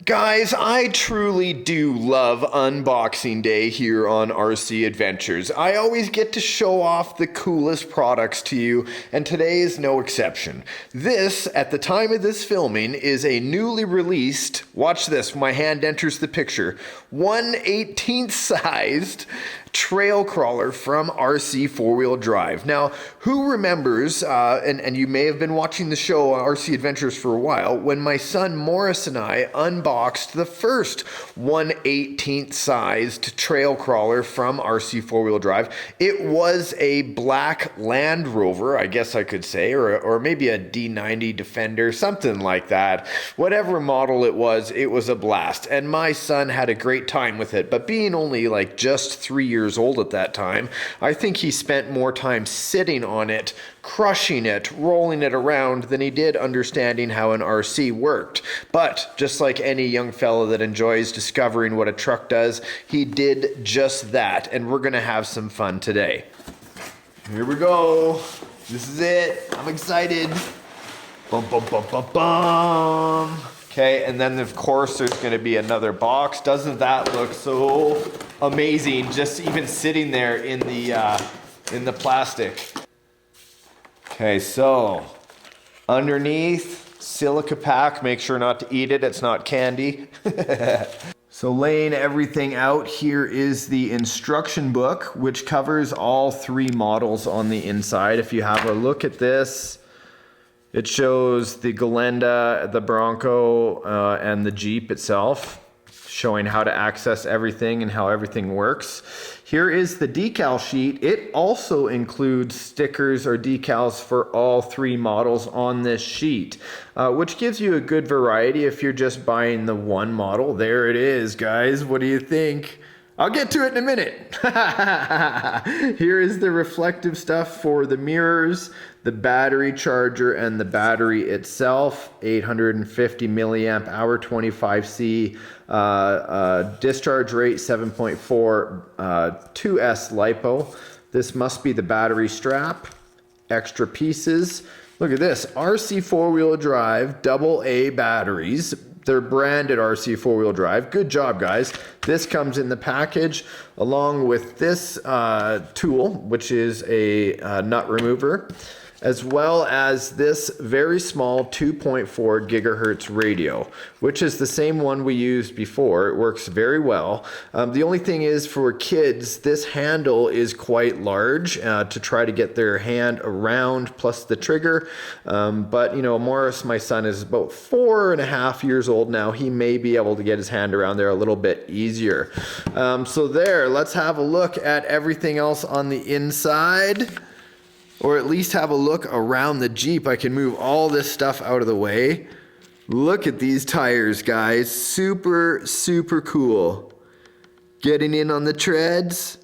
Guys, I truly do love unboxing day here on RC Adventures. I always get to show off the coolest products to you, and today is no exception. This, at the time of this filming, is a newly released, watch this, my hand enters the picture, 1/18 sized trail crawler from RC 4-wheel drive. Now, who remembers, and you may have been watching the show RC Adventures for a while, when my son Maurice and I unboxed the first 1/18 sized trail crawler from RC 4-wheel drive. It was a black Land Rover, I guess I could say, or maybe a D90 Defender, something like that. Whatever model it was a blast. And my son had a great time with it, but being only like just 3 years old at that time, I think he spent more time sitting on it, crushing it, rolling it around than he did understanding how an RC worked. But just like any young fellow that enjoys discovering what a truck does, he did just that, and we're gonna have some fun today. Here we go. This is it. I'm excited. Bum, bum, bum, bum, bum. Okay, and then of course there's going to be another box. Doesn't that look so amazing, just even sitting there in the plastic? Okay, so underneath, silica pack. Make sure not to eat it, it's not candy. So laying everything out, here is the instruction book, which covers all 3 models on the inside. If you have a look at this, it shows the Gelande, the Bronco, and the Jeep itself, showing how to access everything and how everything works. Here is the decal sheet. It also includes stickers or decals for all 3 models on this sheet, which gives you a good variety if you're just buying the one model. There it is, guys. What do you think? I'll get to it in a minute. Here is the reflective stuff for the mirrors, the battery charger, and the battery itself. 850 milliamp hour, 25C, discharge rate 7.4, 2S LiPo. This must be the battery strap. Extra pieces. Look at this, RC 4-wheel drive, AA batteries. They're branded RC 4-wheel drive. Good job, guys. This comes in the package along with this tool, which is a nut remover, as well as this very small 2.4 gigahertz radio, which is the same one we used before. It works very well. The only thing is, for kids, this handle is quite large to try to get their hand around, plus the trigger. But you know, Maurice, my son, is about 4.5 years old now. He may be able to get his hand around there a little bit easier. So there, let's have a look at everything else on the inside. Or at least have a look around the Jeep. I can move all this stuff out of the way. Look at these tires, guys. Super, super cool. Getting in on the treads.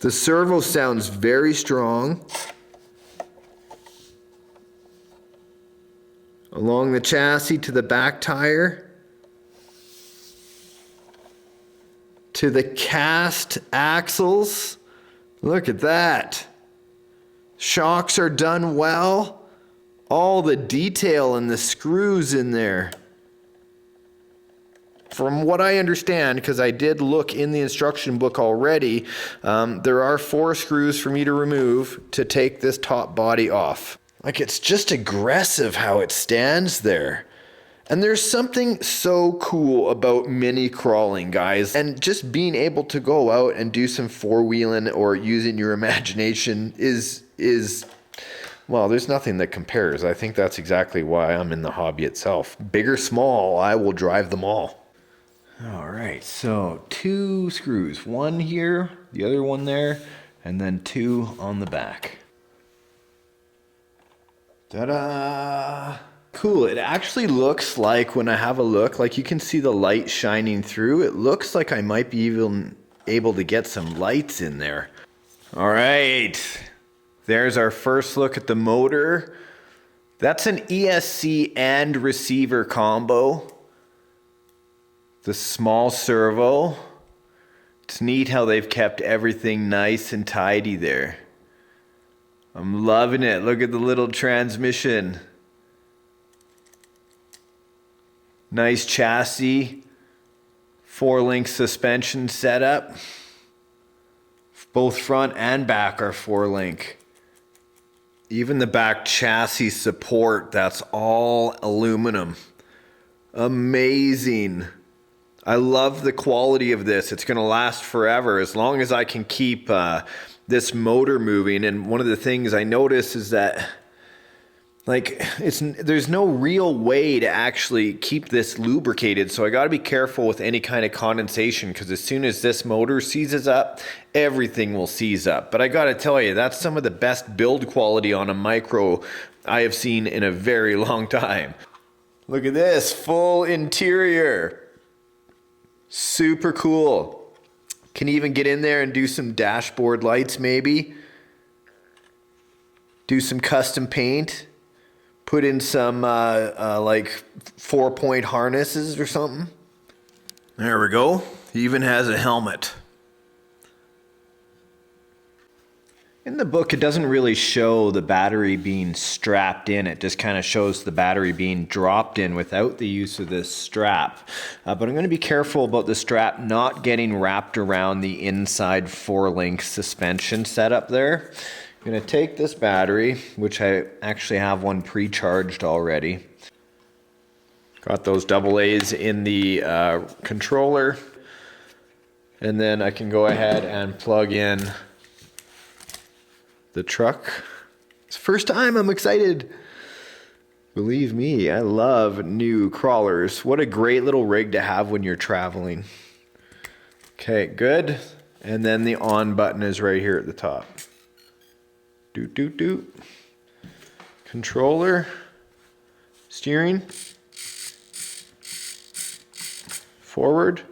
The servo sounds very strong. Along the chassis to the back tire. To the cast axles. Look at that. Shocks are done well. All the detail and the screws in there. From what I understand, because I did look in the instruction book already, there are 4 screws for me to remove to take this top body off. Like, it's just aggressive how it stands there. And there's something so cool about mini crawling, guys, and just being able to go out and do some 4-wheeling or using your imagination is well, there's nothing that compares. I think that's exactly why I'm in the hobby itself. Big or small, I will drive them all. All right, so 2 screws, one here, the other one there, and then 2 on the back. Ta-da! Cool. It actually looks like, when I have a look, like you can see the light shining through. It looks like I might be even able to get some lights in there. All right. There's our first look at the motor. That's an ESC and receiver combo. The small servo. It's neat how they've kept everything nice and tidy there. I'm loving it. Look at the little transmission. Nice chassis, 4-link suspension setup. Both front and back are 4-link. Even the back chassis support, that's all aluminum. Amazing. I love the quality of this. It's gonna last forever as long as I can keep this motor moving. And one of the things I notice is that there's no real way to actually keep this lubricated, so I got to be careful with any kind of condensation, because as soon as this motor seizes up, everything will seize up. But I got to tell you, that's some of the best build quality on a micro I have seen in a very long time. Look at this full interior, super cool. Can even get in there and do some dashboard lights, maybe do some custom paint. Put in some like 4-point harnesses or something. There we go. He even has a helmet. In the book, it doesn't really show the battery being strapped in. It just kind of shows the battery being dropped in without the use of this strap. But I'm going to be careful about the strap not getting wrapped around the inside 4-link suspension setup there. I'm going to take this battery, which I actually have one pre-charged already. Got those AA's in the controller. And then I can go ahead and plug in the truck. It's the first time, I'm excited. Believe me, I love new crawlers. What a great little rig to have when you're traveling. Okay, good. And then the on button is right here at the top. Doot, doot, doot. Controller, steering, forward.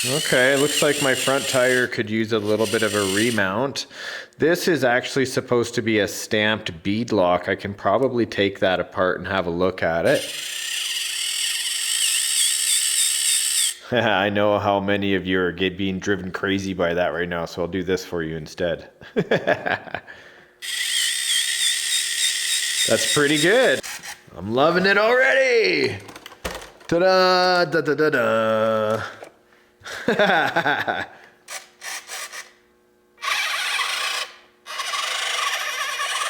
Okay, looks like my front tire could use a little bit of a remount. This is actually supposed to be a stamped bead lock. I can probably take that apart and have a look at it. I know how many of you are being driven crazy by that right now, so I'll do this for you instead. That's pretty good. I'm loving it already. Ta-da, da-da-da-da.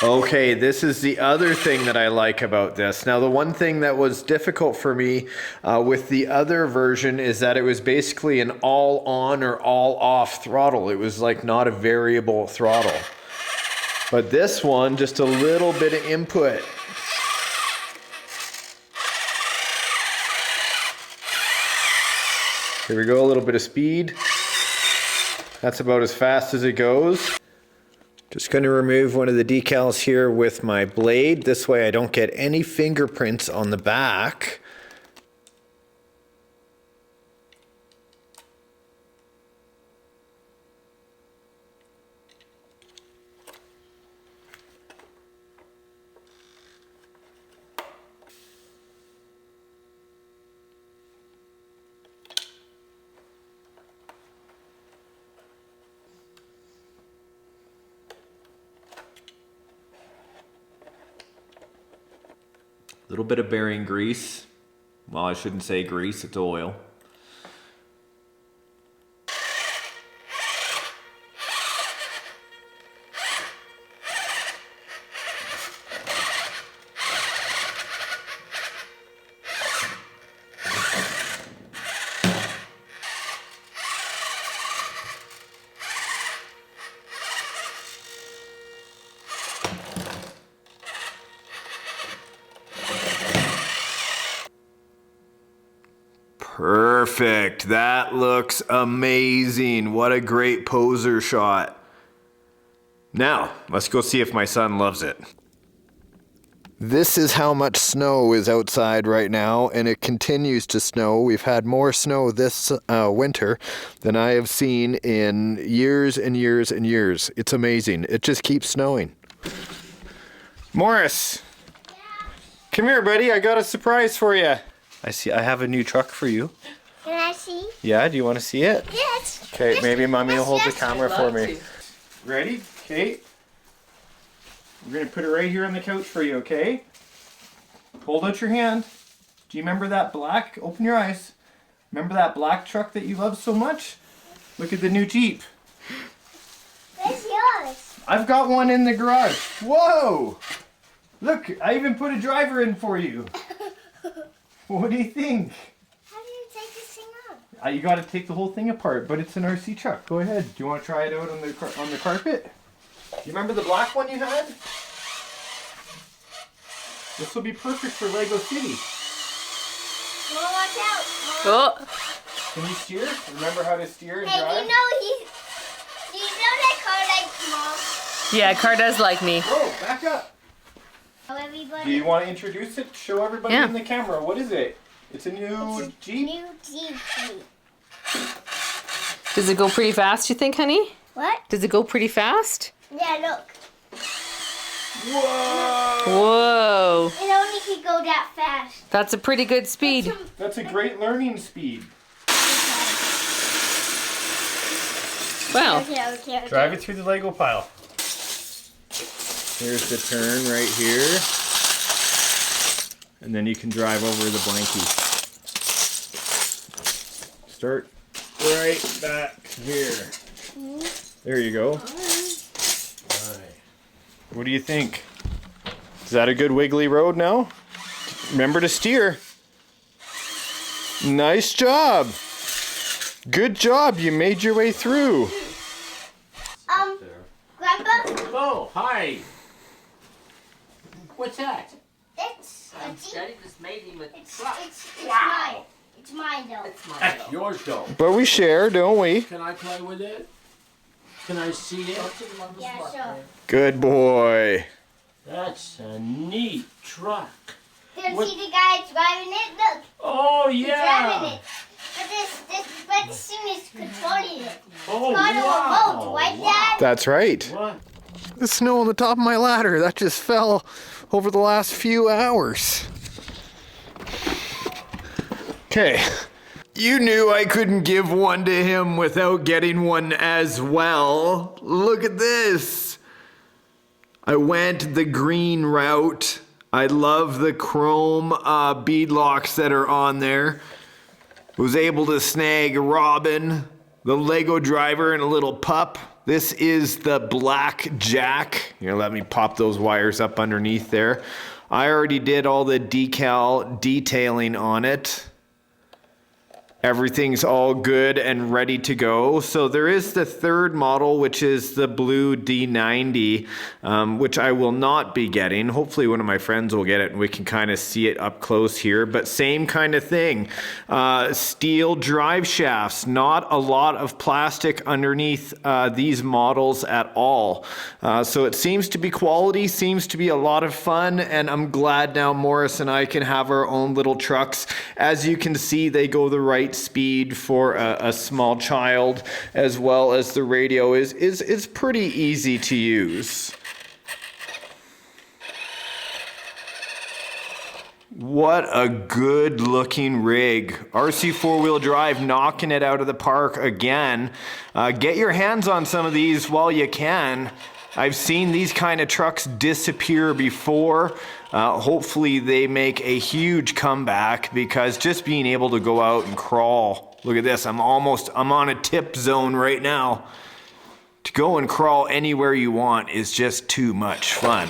Okay, this is the other thing that I like about this. Now, the one thing that was difficult for me with the other version is that it was basically an all on or all off throttle. It was like not a variable throttle. But this one, just a little bit of input. Here we go, a little bit of speed. That's about as fast as it goes. Just going to remove one of the decals here with my blade. This way I don't get any fingerprints on the back. A little bit of bearing grease. Well, I shouldn't say grease, it's oil. Perfect. That looks amazing. What a great poser shot. Now, let's go see if my son loves it. This is how much snow is outside right now, and it continues to snow. We've had more snow this winter than I have seen in years and years and years. It's amazing. It just keeps snowing. Morris, yeah. Come here, buddy. I got a surprise for you. I have a new truck for you. Can I see? Yeah, do you want to see it? Yes. Okay, yes. maybe Mommy will hold the camera for me. To. Ready? Okay. We're going to put it right here on the couch for you, okay? hold out your hand. Do you remember that black? Open your eyes. Remember that black truck that you love so much? Look at the new Jeep. Where's yours? I've got one in the garage. Whoa! Look, I even put a driver in for you. What do you think? How do you take this thing out? You got to take the whole thing apart, but it's an RC truck. Go ahead. Do you want to try it out on the carpet? You remember the black one you had? This will be perfect for Lego City. Well, watch out. Oh. Can you steer? Remember how to steer and Hey, drive? do you know that car likes Mom? Yeah, car does like me. Whoa, back up. Oh, everybody. Do you want to introduce it? Show everybody Yeah. in the camera. What is it? It's a new Jeep? New Jeep. Does it go pretty fast, you think, honey? What? Does it go pretty fast? Yeah, look. Whoa! Whoa. It only can go that fast. That's a pretty good speed. That's a great learning speed. Wow. Okay. Drive it through the Lego pile. Here's the turn right here. And then you can drive over the blankie. Start right back here. There you go. Alright. What do you think? Is that a good wiggly road now? Remember to steer. Nice job. Good job. You made your way through. Grandpa, Oh, hi. What's that? it's a Jeep. Daddy just made him a It's truck. mine. It's mine though. It's mine. That's yours, though. But we share, don't we? Can I play with it? Can I see it? Yeah, sure. Good boy. That's a neat truck. Did you What- see the guy driving it? Look, Oh, he's driving yeah. it. But this thing is controlling it. Oh, Got a wow. remote, right, Dad? That's right. What? The snow on the top of my ladder, that just fell over the last few hours. Okay. You knew I couldn't give one to him without getting one as well. Look at this. I went the green route. I love the chrome bead locks that are on there. Was able to snag Robin, the Lego driver, and a little pup. This is the Black Jack. Here, let me pop those wires up underneath there. I already did all the decal detailing on it. Everything's all good and ready to go. So there is the third model, which is the blue D90, which I will not be getting. Hopefully one of my friends will get it and we can kind of see it up close here. But same kind of thing. Steel drive shafts, not a lot of plastic underneath these models at all. So it seems to be quality, seems to be a lot of fun, and I'm glad now Maurice and I can have our own little trucks. As you can see, they go the right speed for a small child, as well as the radio is pretty easy to use. What a good looking rig. RC 4-wheel drive knocking it out of the park again. Get your hands on some of these while you can. I've seen these kind of trucks disappear before. Hopefully they make a huge comeback, because just being able to go out and crawl. Look at this, I'm on a tip zone right now. To go and crawl anywhere you want is just too much fun.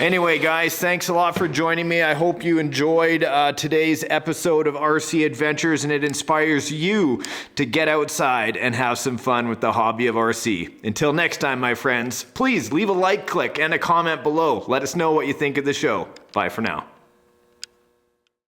Anyway, guys, thanks a lot for joining me. I hope you enjoyed today's episode of RC Adventures, and it inspires you to get outside and have some fun with the hobby of RC. Until next time, my friends, please leave a like, click, and a comment below. Let us know what you think of the show. Bye for now.